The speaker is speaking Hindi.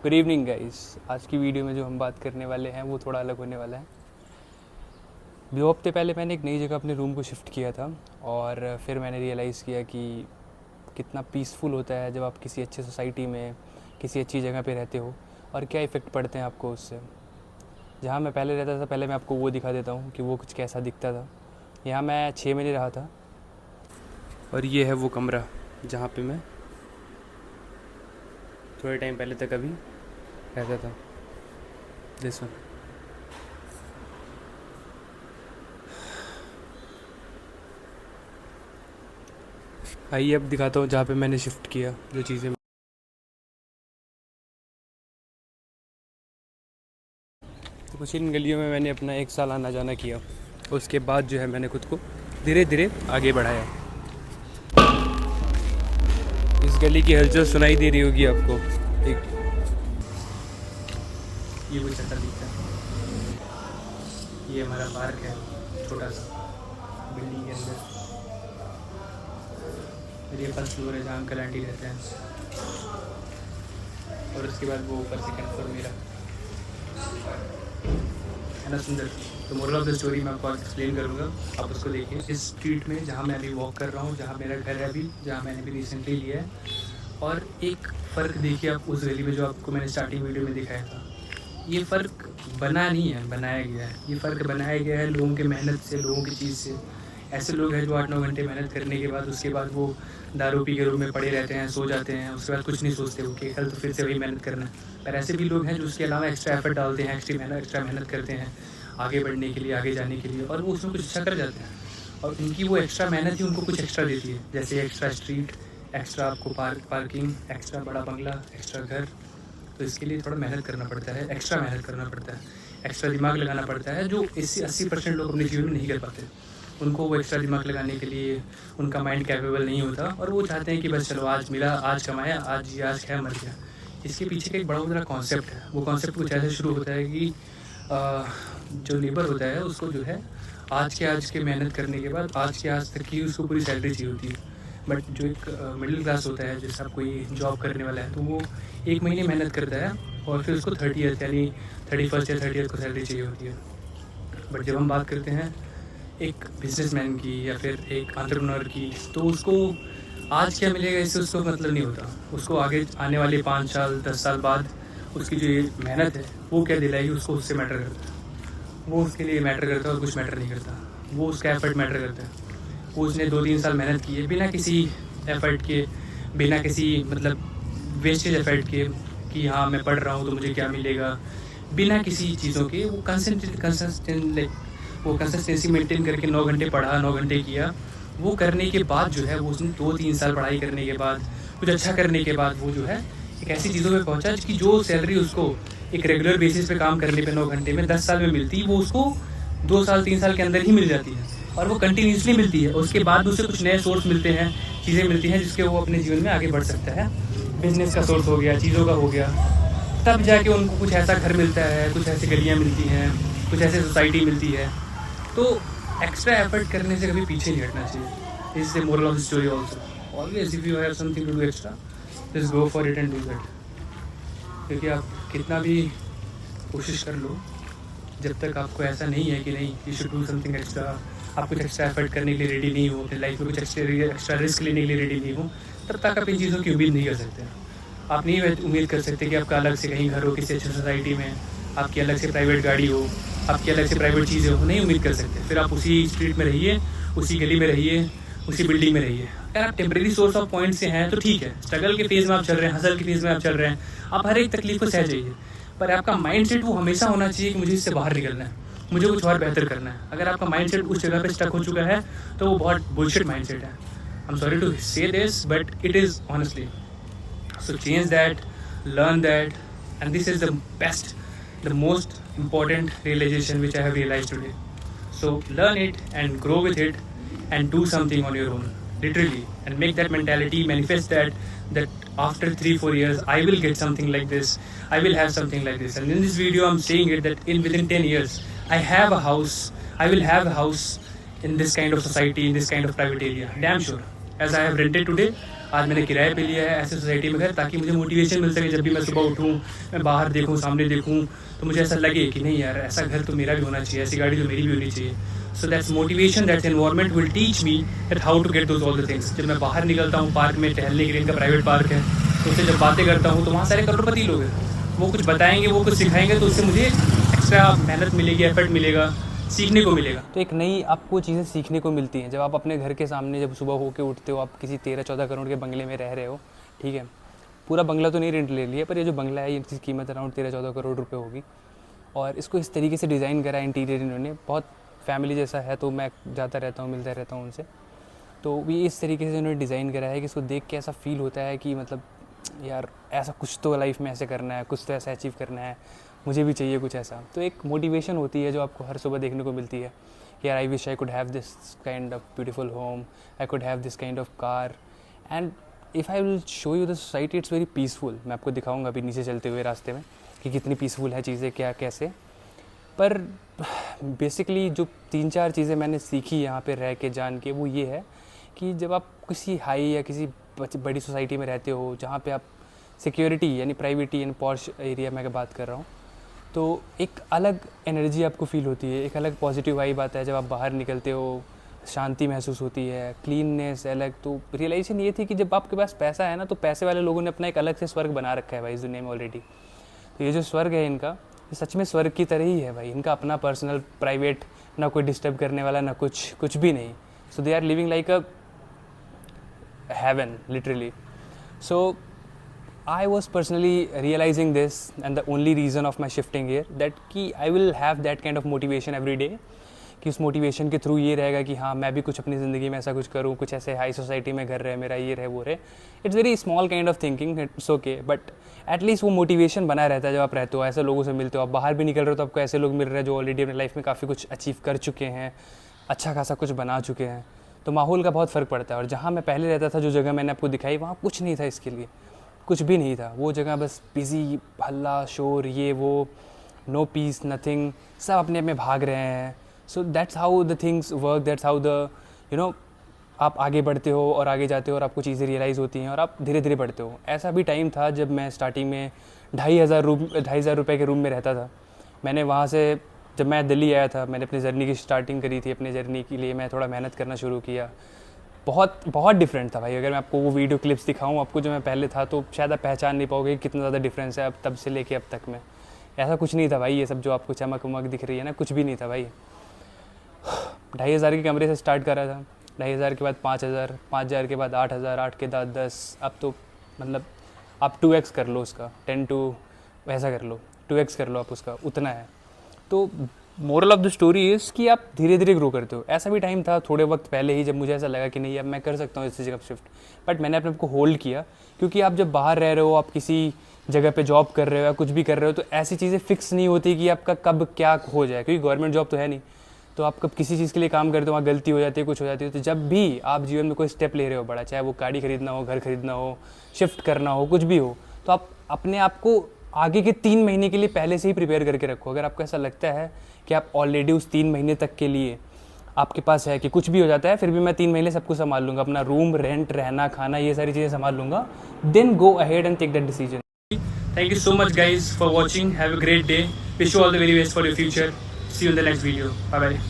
Good evening guys. आज की वीडियो में जो हम बात करने वाले हैं वो थोड़ा अलग होने वाला है। 2 हफ्ते पहले मैंने एक नई जगह अपने रूम को शिफ्ट किया था और फिर मैंने रियलाइज़ किया कि कितना पीसफुल होता है जब आप किसी अच्छी सोसाइटी में किसी अच्छी जगह पे रहते हो और क्या इफ़ेक्ट पड़ते हैं आपको उससे। जहाँ मैं पहले रहता था, पहले मैं आपको वो दिखा देता हूँ कि वो कुछ कैसा दिखता था। यहाँ मैं 6 महीने रहा था और ये है वो कमरा जहाँ पे मैं थोड़े टाइम पहले तक अभी रहता था। This one. आइए अब दिखाता हूँ जहाँ पे मैंने शिफ्ट किया जो चीज़ें। तो कुछ इन गलियों में मैंने अपना 1 साल आना जाना किया। उसके बाद जो है मैंने खुद को धीरे धीरे आगे बढ़ाया। इस गली की हलचल सुनाई दे रही होगी आपको। एक ये वो चक्कर दिखता है, ये हमारा पार्क है छोटा सा बिल्डिंग के अंदर। और ये फर्स्ट फ्लोर है जहाँ अंकल आंटी रहते हैं और उसके बाद वो ऊपर सेकंड फ्लोर मेरा है ना। सुंदर। तो मोरल ऑफ द स्टोरी मैं आपको आज एक्सप्लेन करूँगा, आप उसको देखिए। इस स्ट्रीट में जहाँ मैं अभी वॉक कर रहा हूँ, जहाँ मेरा घर है अभी, जहाँ मैंने अभी रिसेंटली लिया है, और एक फ़र्क देखिए आप उस गली में जो आपको मैंने स्टार्टिंग वीडियो में दिखाया था। ये फ़र्क बना नहीं है, बनाया गया है। ये फ़र्क बनाया गया है लोगों के मेहनत से, लोगों की चीज़ से। ऐसे लोग हैं जो 8-9 घंटे मेहनत करने के बाद उसके बाद वो दारू पी के रूम में पड़े रहते हैं, सो जाते हैं, उसके बाद कुछ नहीं सोचते वो कि कल तो फिर से वही मेहनत करना है। पर ऐसे भी लोग हैं जो उसके अलावा एक्स्ट्रा एफर्ट डालते हैं, एक्स्ट्रा मेहनत करते हैं आगे बढ़ने के लिए, आगे जाने के लिए, और वो उसमें कुछ अच्छा कर जाते हैं। और उनकी वो एक्स्ट्रा मेहनत ही उनको कुछ एक्स्ट्रा देती है, जैसे एक्स्ट्रा स्ट्रीट, एक्स्ट्रा आपको पार्किंग, एक्स्ट्रा बड़ा बंगला, एक्स्ट्रा घर। तो इसके लिए थोड़ा मेहनत करना पड़ता है, एक्स्ट्रा मेहनत करना पड़ता है, एक्स्ट्रा दिमाग लगाना पड़ता है, जो 80% लोग अपने जीवन में नहीं कर पाते। उनको वो एक्स्ट्रा दिमाग लगाने के लिए उनका माइंड कैपेबल नहीं होता और वो चाहते हैं कि बस चलो आज मिला, आज कमाया, आज खाया, मर गया। इसके पीछे का एक बड़ा बड़ा कॉन्सेप्ट है। वो कॉन्सेप्ट कुछ ऐसे शुरू होता है कि जो लेबर होता है उसको जो है आज के मेहनत करने के बाद आज तक की उसको पूरी सैलरी चाहिए होती है। बट जो एक मिडिल क्लास होता है, जैसे आप कोई जॉब करने वाला है, तो वो 1 महीने मेहनत करता है और फिर उसको 30th यानी 31st या 30th को सैलरी चाहिए होती है। बट जब हम बात करते हैं एक बिजनेसमैन की या फिर एक एंटरप्रेन्योर की, तो उसको आज क्या मिलेगा इससे उसको मतलब नहीं होता। उसको आगे आने वाले 5 साल 10 साल बाद उसकी जो ये मेहनत है वो क्या दिलाएगी, उसको उससे मैटर करता है। वो उसके लिए मैटर करता है और कुछ मैटर नहीं करता। वो उसका एफर्ट मैटर करता है। वो उसने 2-3 साल मेहनत की है बिना किसी एफर्ट के, बिना किसी मतलब वेस्टेज एफर्ट के कि हाँ मैं पढ़ रहा हूँ तो मुझे क्या मिलेगा, बिना किसी चीज़ों के वो कंसिस्टेंसी मेंटेन करके 9 घंटे पढ़ा, 9 घंटे किया। वो करने के बाद जो है वो उसने 2-3 साल पढ़ाई करने के बाद, कुछ अच्छा करने के बाद, वो जो है एक ऐसी चीज़ों पे पहुंचा कि जो सैलरी उसको एक रेगुलर बेसिस पे काम करने पे 9 घंटे में 10 साल में मिलती, वो उसको 2 साल 3 साल के अंदर ही मिल जाती है। और वो कंटिन्यूसली मिलती है। उसके बाद उसे कुछ नए सोर्स मिलते हैं, चीज़ें मिलती हैं जिसके वो अपने जीवन में आगे बढ़ सकता है। बिजनेस का सोर्स हो गया, चीज़ों का हो गया, तब जाके उनको कुछ ऐसा घर मिलता है, कुछ ऐसी गलियाँ मिलती हैं, कुछ ऐसी सोसाइटी मिलती है। तो एक्स्ट्रा एफर्ट करने से कभी पीछे नहीं हटना चाहिए। Is the moral of the story also. Always if you have something to do extra, just go for it and do that. क्योंकि आप कितना भी कोशिश कर लो, जब तक आपको ऐसा नहीं है कि नहीं you should do something extra, आप कुछ एक्स्ट्रा एफर्ट करने के लिए रेडी नहीं हो, अपनी लाइफ में कुछ एक्स्ट्रा रिस्क लेने के लिए रेडी नहीं हो, तब तक आप इन चीज़ों की उम्मीद नहीं कर सकते। आप नहीं उम्मीद कर सकते कि आपका अलग से कहीं घर हो किसी अच्छी सोसाइटी में, आपकी अलग से प्राइवेट गाड़ी हो, आपकी अलग से प्राइवेट चीज़ें हो, नहीं उम्मीद कर सकते। फिर आप उसी स्ट्रीट में रहिए, उसी गली में रहिए, उसी बिल्डिंग में रहिए। अगर आप टेम्प्रेरी सोर्स ऑफ पॉइंट से हैं तो ठीक है, स्ट्रगल के फेज़ में आप चल रहे हैं, हसल के फेज़ में आप चल रहे हैं, आप हर एक तकलीफ को सह जाइए। पर आपका माइंड सेट वो हमेशा होना चाहिए कि मुझे इससे बाहर निकलना है, मुझे कुछ और बेहतर करना है। अगर आपका माइंड सेट उस जगह पे स्टक हो चुका है तो वो बहुत बुलशिट माइंड सेट है। आई एम सॉरी टू से this but it is honestly. So change that, learn that, and this is the best, the most important realization which I have realized today. So learn it and grow with it and do something on your own, literally, and make that mentality manifest that after 3-4 years I will get something like this, I will have something like this. And in this video I'm saying it that within 10 years I have a house, I will have a house in this kind of society, in this kind of private area, damn sure. As I have rented today, आज मैंने किराए पे लिया है ऐसे सोसाइटी में घर, ताकि मुझे मोटिवेशन मिल सके। जब भी मैं सुबह उठूँ, मैं बाहर देखूँ, सामने देखूँ, तो मुझे ऐसा लगे कि नहीं यार, ऐसा घर तो मेरा भी होना चाहिए, ऐसी गाड़ी तो मेरी भी होनी चाहिए। So that's motivation, that's environment will teach me that how to get those all the things. जब मैं बाहर निकलता हूँ पार्क में टहलने के लिए, इनका प्राइवेट पार्क है, तो उससे जब बातें करता हूँ तो वहाँ सारे करोड़पति लोग हैं, वो कुछ बताएंगे, वो कुछ सिखाएंगे, तो उससे मुझे एक्स्ट्रा मेहनत मिलेगी, एफर्ट मिलेगा, सीखने को मिलेगा। तो एक नई आपको चीज़ें सीखने को मिलती हैं जब आप अपने घर के सामने जब सुबह होके उठते हो, आप किसी 13-14 करोड़ के बंगले में रह रहे हो, ठीक है, पूरा बंगला तो नहीं रेंट ले लिया, पर ये जो बंगला है इसकी कीमत अराउंड 13-14 करोड़ रुपए होगी, और इसको इस तरीके से डिज़ाइन करा है इंटीरियर इन्होंने, बहुत फैमिली जैसा है, तो मैं जाता रहता हूँ, मिलता रहता हूँ उनसे, तो ये इस तरीके से इन्होंने डिज़ाइन करा है कि इसको देख के ऐसा फील होता है कि मतलब यार ऐसा कुछ तो लाइफ में ऐसे करना है, कुछ तो ऐसा अचीव करना है, मुझे भी चाहिए कुछ ऐसा। तो एक मोटिवेशन होती है जो आपको हर सुबह देखने को मिलती है कि यार I wish I could have this kind of beautiful home, I could have this kind of car, and if I will show you the society it's very peaceful. मैं आपको दिखाऊंगा अभी नीचे चलते हुए रास्ते में कि कितनी पीसफुल है चीज़ें, क्या कैसे। पर बेसिकली जो 3-4 चीज़ें मैंने सीखी यहाँ पे रह के जान के, वो ये है कि जब आप किसी हाई या किसी बड़ी सोसाइटी में रहते हो जहाँ पे आप सिक्योरिटी यानी प्राइवेटी यानी पॉश एरिया में बात कर रहा हूँ, तो एक अलग एनर्जी आपको फील होती है, एक अलग पॉजिटिव वाइब आता है जब आप बाहर निकलते हो, शांति महसूस होती है, क्लीननेस अलग। तो रियलाइजेशन ये थी कि जब आपके पास पैसा है ना, तो पैसे वाले लोगों ने अपना एक अलग से स्वर्ग बना रखा है भाई इस दुनिया में ऑलरेडी। तो ये जो स्वर्ग है इनका, ये सच में स्वर्ग की तरह ही है भाई। इनका अपना पर्सनल प्राइवेट, ना कोई डिस्टर्ब करने वाला, ना कुछ भी नहीं। So they are living like a heaven literally. So I was personally realizing this, and the only reason of my shifting here that कि I will have that kind of motivation every day, कि उस मोटिवेशन के थ्रू ये रहेगा कि हाँ मैं भी कुछ अपनी ज़िंदगी में ऐसा कुछ करूँ, कुछ ऐसे हाई सोसाइटी में घर रहे, मेरा ये रहे वो रहे। It's very small kind of thinking, it's okay, but at least वो मोटिवेशन बना रहता है जब आप रहते हो, ऐसे लोगों से मिलते हो। आप बाहर भी निकल रहे हो तो आपको ऐसे लोग मिल रहे हैं जो ऑलरेडी अपनी लाइफ में काफ़ी कुछ अचीव कर चुके हैं, अच्छा खासा कुछ बना चुके हैं। तो माहौल का बहुत फ़र्क पड़ता है। और जहाँ मैं पहले रहता था, जो जगह मैंने आपको दिखाई, वहाँ कुछ नहीं था इसके लिए, कुछ भी नहीं था। वो जगह बस बिज़ी, हल्ला शोर, ये वो, नो पीस, नथिंग, सब अपने अपने भाग रहे हैं। So that's how the things work, that's how the आप आगे बढ़ते हो और आगे जाते हो और आपको चीज़ें रियलाइज़ होती हैं और आप धीरे धीरे बढ़ते हो। ऐसा भी टाइम था जब मैं स्टार्टिंग में 2,500 रुपये के रूम में रहता था। मैंने वहाँ से, जब मैं दिल्ली आया था, मैंने अपनी जर्नी की स्टार्टिंग करी थी। अपनी जर्नी के लिए मैं थोड़ा मेहनत करना शुरू किया। बहुत बहुत डिफरेंट था भाई। अगर मैं आपको वो वीडियो क्लिप्स दिखाऊं आपको जो मैं पहले था, तो शायद आप पहचान नहीं पाओगे कितना ज़्यादा डिफरेंस है अब तब से लेके अब तक में। ऐसा कुछ नहीं था भाई, ये सब जो आपको चमक वमक दिख रही है ना, कुछ भी नहीं था भाई। 2,500 के कमरे से स्टार्ट करा था, 2,500 के बाद 5,000, 5,000 के बाद 8,000, 8 के बाद 10, अब तो मतलब आप 2x कर लो उसका, 10 to वैसा कर लो, 2x कर लो आप उसका, उतना है। तो moral of the story is कि आप धीरे धीरे ग्रो करते हो। ऐसा भी टाइम था थोड़े वक्त पहले ही जब मुझे ऐसा लगा कि नहीं अब मैं कर सकता हूँ इस जगह शिफ्ट, बट मैंने अपने आप को होल्ड किया। क्योंकि आप जब बाहर रह रहे हो, आप किसी जगह पे जॉब कर रहे हो या कुछ भी कर रहे हो, तो ऐसी चीज़ें फिक्स नहीं होती कि आपका कब क्या हो जाए, क्योंकि गवर्नमेंट जॉब तो है नहीं। तो आप कब किसी चीज़ के लिए काम करते हो, वहाँ गलती हो जाती है, कुछ हो जाती है। तो जब भी आप जीवन में कोई स्टेप ले रहे हो बड़ा, चाहे वो गाड़ी खरीदना हो, घर खरीदना हो, शिफ्ट करना हो, कुछ भी हो, तो आप अपने आप को आगे के 3 महीने के लिए पहले से ही प्रिपेयर करके रखो। अगर आपको ऐसा लगता है कि आप ऑलरेडी उस 3 महीने तक के लिए आपके पास है कि कुछ भी हो जाता है फिर भी मैं 3 महीने सब कुछ संभाल लूँगा, अपना रूम रेंट, रहना, खाना, ये सारी चीज़ें संभाल लूँगा, then go ahead and take that decision. Thank you so much guys for watching. Have a great day. Wish you all the very best for your future. See you in the next video. Bye bye.